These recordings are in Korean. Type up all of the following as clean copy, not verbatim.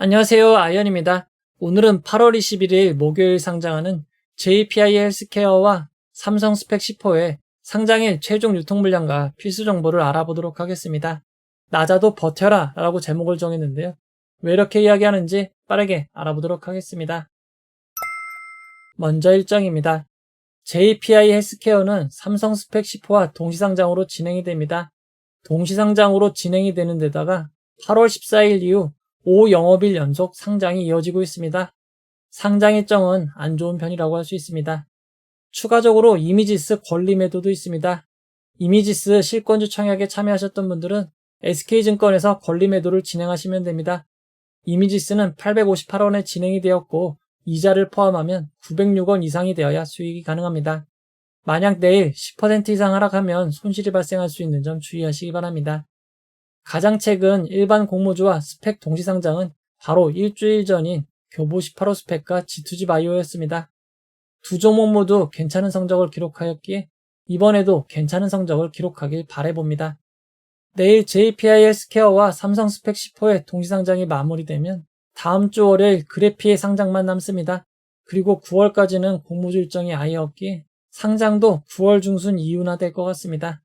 안녕하세요. 아이언입니다. 오늘은 8월 21일 목요일 상장하는 JPI 헬스케어와 삼성 스펙 10호의 상장일 최종 유통 물량과 필수 정보를 알아보도록 하겠습니다. 낮아도 버텨라 라고 제목을 정했는데요. 왜 이렇게 이야기하는지 빠르게 알아보도록 하겠습니다. 먼저 일정입니다. JPI 헬스케어는 삼성 스펙 10호와 동시상장으로 진행이 됩니다. 동시상장으로 진행이 되는 데다가 8월 14일 이후 5영업일 연속 상장이 이어지고 있습니다. 상장 일정은 안 좋은 편이라고 할 수 있습니다. 추가적으로 이미지스 권리 매도도 있습니다. 이미지스 실권주 청약에 참여하셨던 분들은 SK증권에서 권리 매도를 진행하시면 됩니다. 이미지스는 858원에 진행이 되었고 이자를 포함하면 906원 이상이 되어야 수익이 가능합니다. 만약 내일 10% 이상 하락하면 손실이 발생할 수 있는 점 주의하시기 바랍니다. 가장 최근 일반 공모주와 스펙 동시상장은 바로 일주일 전인 교보 18호 스펙과 G2G 바이오였습니다. 두 종목 모두 괜찮은 성적을 기록하였기에 이번에도 괜찮은 성적을 기록하길 바라봅니다. 내일 JPI 헬스케어와 삼성 스펙 10호의 동시상장이 마무리되면 다음 주 월요일 그래피의 상장만 남습니다. 그리고 9월까지는 공모주 일정이 아예 없기에 상장도 9월 중순 이후나 될 것 같습니다.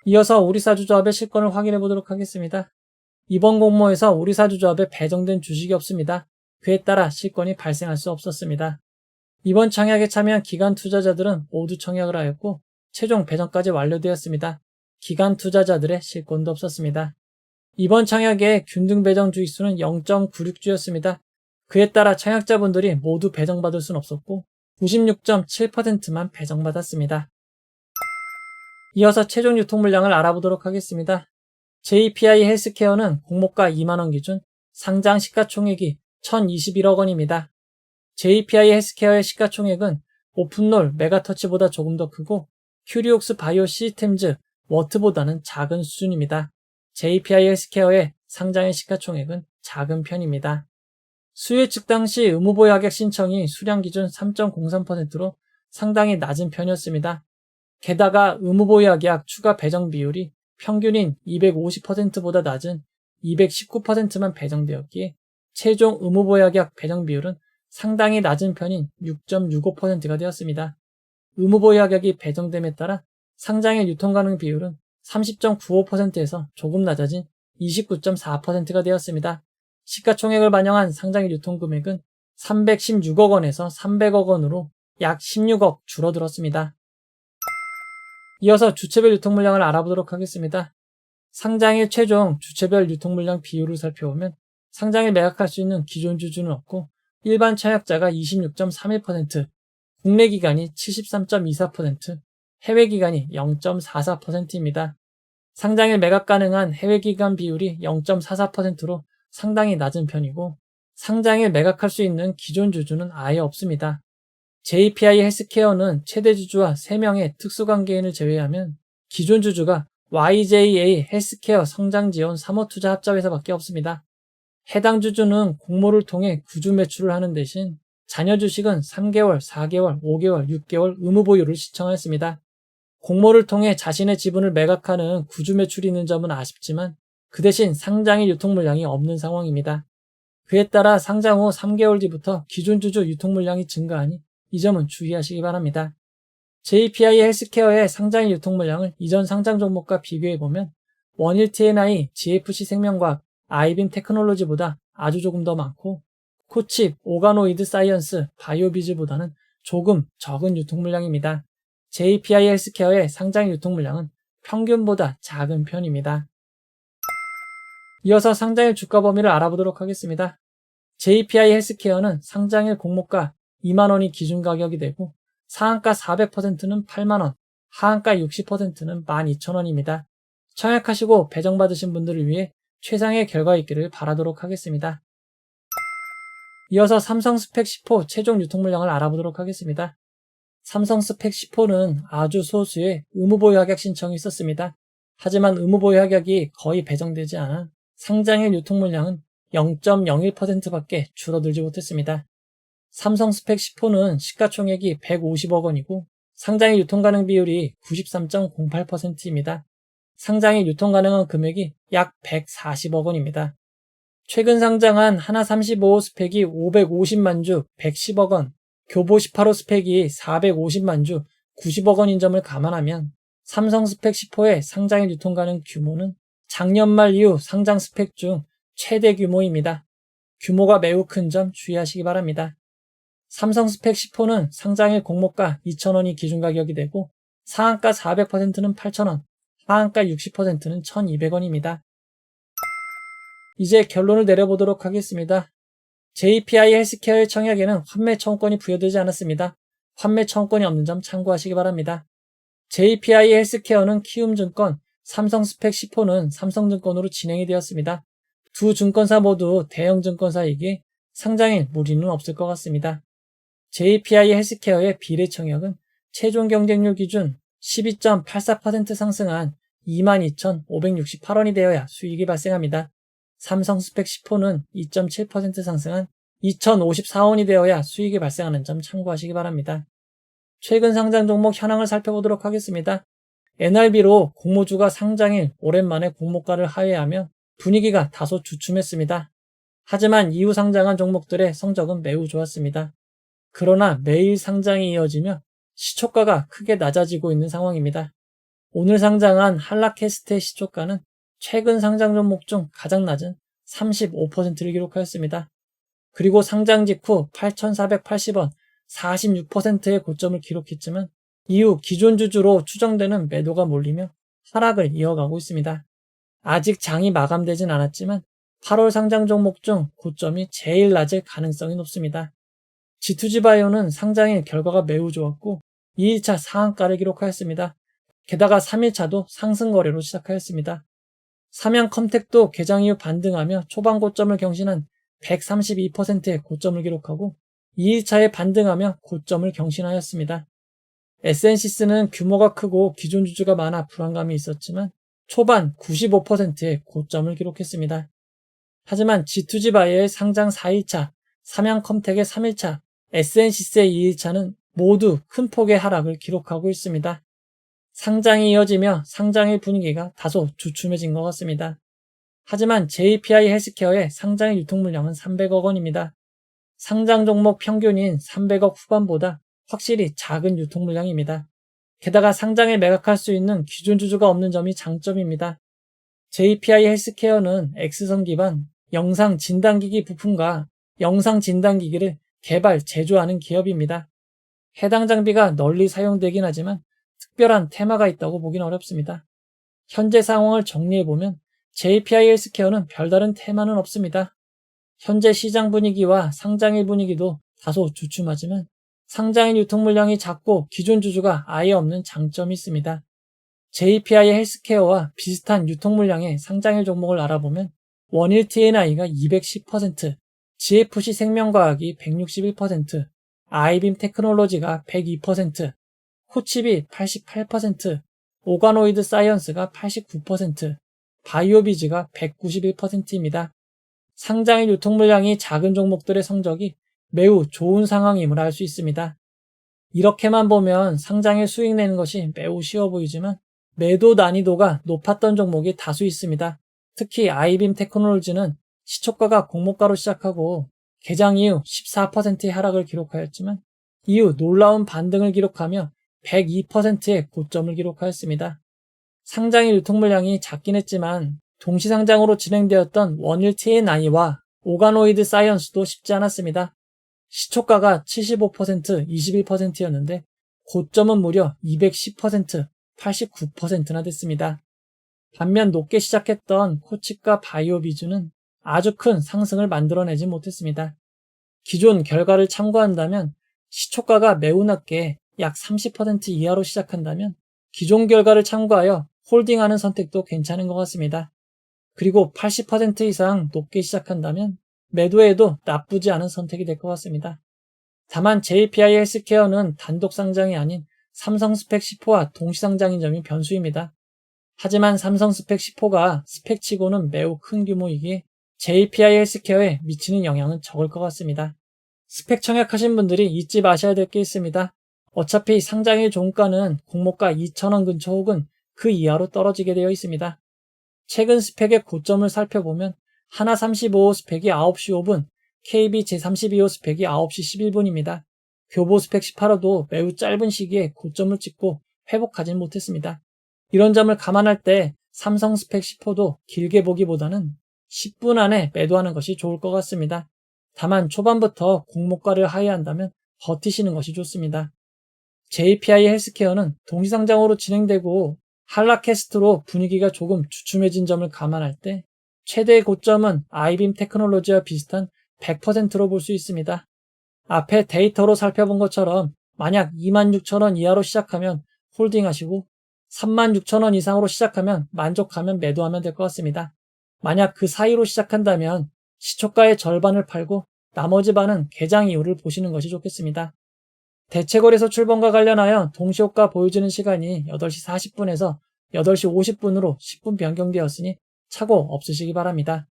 이어서 우리사주조합의 실권을 확인해 보도록 하겠습니다. 이번 공모에서 우리사주조합에 배정된 주식이 없습니다. 그에 따라 실권이 발생할 수 없었습니다. 이번 청약에 참여한 기관 투자자들은 모두 청약을 하였고 최종 배정까지 완료되었습니다. 기관 투자자들의 실권도 없었습니다. 이번 청약의 균등 배정 주의수는 0.96주였습니다. 그에 따라 청약자분들이 모두 배정받을 수는 없었고 96.7%만 배정받았습니다. 이어서 최종 유통 물량을 알아보도록 하겠습니다. JPI 헬스케어는 공모가 2만원 기준 상장 시가총액이 1021억 원입니다. JPI 헬스케어의 시가총액은 오픈롤 메가터치보다 조금 더 크고 큐리옥스 바이오 시스템즈 워트보다는 작은 수준입니다. JPI 헬스케어의 상장의 시가총액은 작은 편입니다. 수요 측 당시 의무보유 하격 신청이 수량 기준 3.03%로 상당히 낮은 편이었습니다. 게다가 의무보유하계약 추가 배정 비율이 평균인 250%보다 낮은 219%만 배정되었기에 최종 의무보유하계약 배정 비율은 상당히 낮은 편인 6.65%가 되었습니다. 의무보유하계약이 배정됨에 따라 상장일 유통가능 비율은 30.95%에서 조금 낮아진 29.4%가 되었습니다. 시가총액을 반영한 상장일 유통금액은 316억 원에서 300억 원으로 약 16억 줄어들었습니다. 이어서 주체별 유통물량을 알아보도록 하겠습니다. 상장일 최종 주체별 유통물량 비율을 살펴보면 상장일 매각할 수 있는 기존 주주는 없고 일반 청약자가 26.31%, 국내 기관이 73.24%, 해외 기관이 0.44%입니다. 상장일 매각 가능한 해외 기관 비율이 0.44%로 상당히 낮은 편이고 상장일 매각할 수 있는 기존 주주는 아예 없습니다. JPI 헬스케어는 최대 주주와 3명의 특수관계인을 제외하면 기존 주주가 YJA 헬스케어 성장지원 3호 투자 합자회사밖에 없습니다. 해당 주주는 공모를 통해 구주 매출을 하는 대신 자녀 주식은 3개월, 4개월, 5개월, 6개월 의무 보유를 신청하였습니다. 공모를 통해 자신의 지분을 매각하는 구주 매출이 있는 점은 아쉽지만 그 대신 상장일 유통 물량이 없는 상황입니다. 그에 따라 상장 후 3개월 뒤부터 기존 주주 유통 물량이 증가하니 이 점은 주의하시기 바랍니다. JPI 헬스케어의 상장일 유통 물량을 이전 상장 종목과 비교해보면 원일 TNI, GFC 생명과학, 아이빔 테크놀로지보다 아주 조금 더 많고 코칩, 오가노이드 사이언스, 바이오비즈보다는 조금 적은 유통 물량입니다. JPI 헬스케어의 상장일 유통 물량은 평균보다 작은 편입니다. 이어서 상장일 주가 범위를 알아보도록 하겠습니다. JPI 헬스케어는 상장일 공모가 2만원이 기준 가격이 되고 상한가 400%는 8만원, 하한가 60%는 12,000원입니다. 청약하시고 배정받으신 분들을 위해 최상의 결과 있기를 바라도록 하겠습니다. 이어서 삼성 스펙 10호 최종 유통 물량을 알아보도록 하겠습니다. 삼성 스펙 10호는 아주 소수의 의무보유 하격 신청이 있었습니다. 하지만 의무보유 하격이 거의 배정되지 않아 상장일 유통 물량은 0.01%밖에 줄어들지 못했습니다. 삼성 스펙 10호는 시가총액이 150억 원이고 상장일 유통 가능 비율이 93.08%입니다. 상장일 유통 가능한 금액이 약 140억 원입니다. 최근 상장한 하나 35호 스펙이 550만 주 110억 원, 교보 18호 스펙이 450만 주 90억 원인 점을 감안하면 삼성 스펙 10호의 상장일 유통 가능 규모는 작년 말 이후 상장 스펙 중 최대 규모입니다. 규모가 매우 큰 점 주의하시기 바랍니다. 삼성 스펙 10호는 상장일 공모가 2,000원이 기준 가격이 되고 상한가 400%는 8,000원, 하한가 60%는 1,200원입니다. 이제 결론을 내려보도록 하겠습니다. JPI 헬스케어의 청약에는 환매 청구권이 부여되지 않았습니다. 환매 청구권이 없는 점 참고하시기 바랍니다. JPI 헬스케어는 키움증권, 삼성 스펙 10호는 삼성증권으로 진행이 되었습니다. 두 증권사 모두 대형 증권사이기에 상장일 무리는 없을 것 같습니다. JPI 헬스케어의 비례 청약은 최종 경쟁률 기준 12.84% 상승한 22,568원이 되어야 수익이 발생합니다. 삼성 스펙 10호는 2.7% 상승한 2,054원이 되어야 수익이 발생하는 점 참고하시기 바랍니다. 최근 상장 종목 현황을 살펴보도록 하겠습니다. NRB로 공모주가 상장일 오랜만에 공모가를 하회하며 분위기가 다소 주춤했습니다. 하지만 이후 상장한 종목들의 성적은 매우 좋았습니다. 그러나 매일 상장이 이어지며 시초가가 크게 낮아지고 있는 상황입니다. 오늘 상장한 한라캐스트의 시초가는 최근 상장 종목 중 가장 낮은 35%를 기록하였습니다. 그리고 상장 직후 8,480원, 46%의 고점을 기록했지만 이후 기존 주주로 추정되는 매도가 몰리며 하락을 이어가고 있습니다. 아직 장이 마감되진 않았지만 8월 상장 종목 중 고점이 제일 낮을 가능성이 높습니다. G2G바이오는 상장일 결과가 매우 좋았고 2일차 상한가를 기록하였습니다. 게다가 3일차도 상승 거래로 시작하였습니다. 삼양컴텍도 개장 이후 반등하며 초반 고점을 경신한 132%의 고점을 기록하고 2일차에 반등하며 고점을 경신하였습니다. SNC스는 규모가 크고 기존 주주가 많아 불안감이 있었지만 초반 95%의 고점을 기록했습니다. 하지만 G2G바이오의 상장 4일차, 삼양컴텍의 3일차, SNC스의 2일차는 모두 큰 폭의 하락을 기록하고 있습니다. 상장이 이어지며 상장일 분위기가 다소 주춤해진 것 같습니다. 하지만 JPI 헬스케어의 상장일 유통 물량은 300억 원입니다. 상장 종목 평균인 300억 후반보다 확실히 작은 유통 물량입니다. 게다가 상장에 매각할 수 있는 기존 주주가 없는 점이 장점입니다. JPI 헬스케어는 X선 기반 영상 진단기기 부품과 영상 진단기기를 개발, 제조하는 기업입니다. 해당 장비가 널리 사용되긴 하지만 특별한 테마가 있다고 보긴 어렵습니다. 현재 상황을 정리해보면 JPI 헬스케어는 별다른 테마는 없습니다. 현재 시장 분위기와 상장일 분위기도 다소 주춤하지만 상장일 유통 물량이 작고 기존 주주가 아예 없는 장점이 있습니다. JPI 헬스케어와 비슷한 유통 물량의 상장일 종목을 알아보면 원일 TNI가 210%, GFC 생명과학이 161%, 아이빔 테크놀로지가 102%, 코칩이 88%, 오가노이드 사이언스가 89%, 바이오비즈가 191%입니다. 상장일 유통 물량이 작은 종목들의 성적이 매우 좋은 상황임을 알 수 있습니다. 이렇게만 보면 상장일 수익 내는 것이 매우 쉬워 보이지만 매도 난이도가 높았던 종목이 다수 있습니다. 특히 아이빔 테크놀로지는 시초가가 공모가로 시작하고 개장 이후 14%의 하락을 기록하였지만 이후 놀라운 반등을 기록하며 102%의 고점을 기록하였습니다. 상장일 유통 물량이 작긴 했지만 동시상장으로 진행되었던 원일 TNI와 오가노이드 사이언스도 쉽지 않았습니다. 시초가가 75%, 21%였는데 고점은 무려 210%, 89%나 됐습니다. 반면 높게 시작했던 코칩과 바이오비즈는 아주 큰 상승을 만들어내지 못했습니다. 기존 결과를 참고한다면 시초가가 매우 낮게 약 30% 이하로 시작한다면 기존 결과를 참고하여 홀딩하는 선택도 괜찮은 것 같습니다. 그리고 80% 이상 높게 시작한다면 매도해도 나쁘지 않은 선택이 될 것 같습니다. 다만 JPI 헬스케어는 단독 상장이 아닌 삼성 스펙 10호와 동시상장인 점이 변수입니다. 하지만 삼성 스펙 10호가 스펙치고는 매우 큰 규모이기에 JPI 헬스케어에 미치는 영향은 적을 것 같습니다. 스펙 청약하신 분들이 잊지 마셔야 될 게 있습니다. 어차피 상장일 종가는 공모가 2,000원 근처 혹은 그 이하로 떨어지게 되어 있습니다. 최근 스펙의 고점을 살펴보면 하나 35호 스펙이 9시 5분, KB 제32호 스펙이 9시 11분입니다. 교보 스펙 18호도 매우 짧은 시기에 고점을 찍고 회복하진 못했습니다. 이런 점을 감안할 때 삼성 스펙 10호도 길게 보기보다는 10분 안에 매도하는 것이 좋을 것 같습니다. 다만 초반부터 공모가를 하회한다면 버티시는 것이 좋습니다. JPI 헬스케어는 동시상장으로 진행되고 한라캐스트로 분위기가 조금 주춤해진 점을 감안할 때 최대의 고점은 아이빔 테크놀로지와 비슷한 100%로 볼 수 있습니다. 앞에 데이터로 살펴본 것처럼 만약 26,000원 이하로 시작하면 홀딩하시고 36,000원 이상으로 시작하면 만족하면 매도하면 될 것 같습니다. 만약 그 사이로 시작한다면 시초가의 절반을 팔고 나머지 반은 개장 이후를 보시는 것이 좋겠습니다. 대체거래소 출범과 관련하여 동시효과 보여지는 시간이 8시 40분에서 8시 50분으로 10분 변경되었으니 착오 없으시기 바랍니다.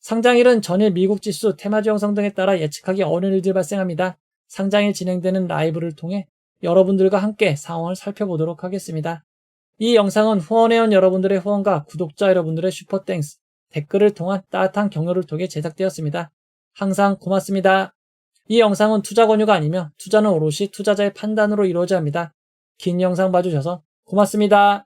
상장일은 전일 미국 지수, 테마주 형성 등에 따라 예측하기 어려운 일들이 발생합니다. 상장일 진행되는 라이브를 통해 여러분들과 함께 상황을 살펴보도록 하겠습니다. 이 영상은 후원회원 여러분들의 후원과 구독자 여러분들의 슈퍼땡스, 댓글을 통한 따뜻한 격려를 통해 제작되었습니다. 항상 고맙습니다. 이 영상은 투자 권유가 아니며 투자는 오롯이 투자자의 판단으로 이루어져야 합니다. 긴 영상 봐주셔서 고맙습니다.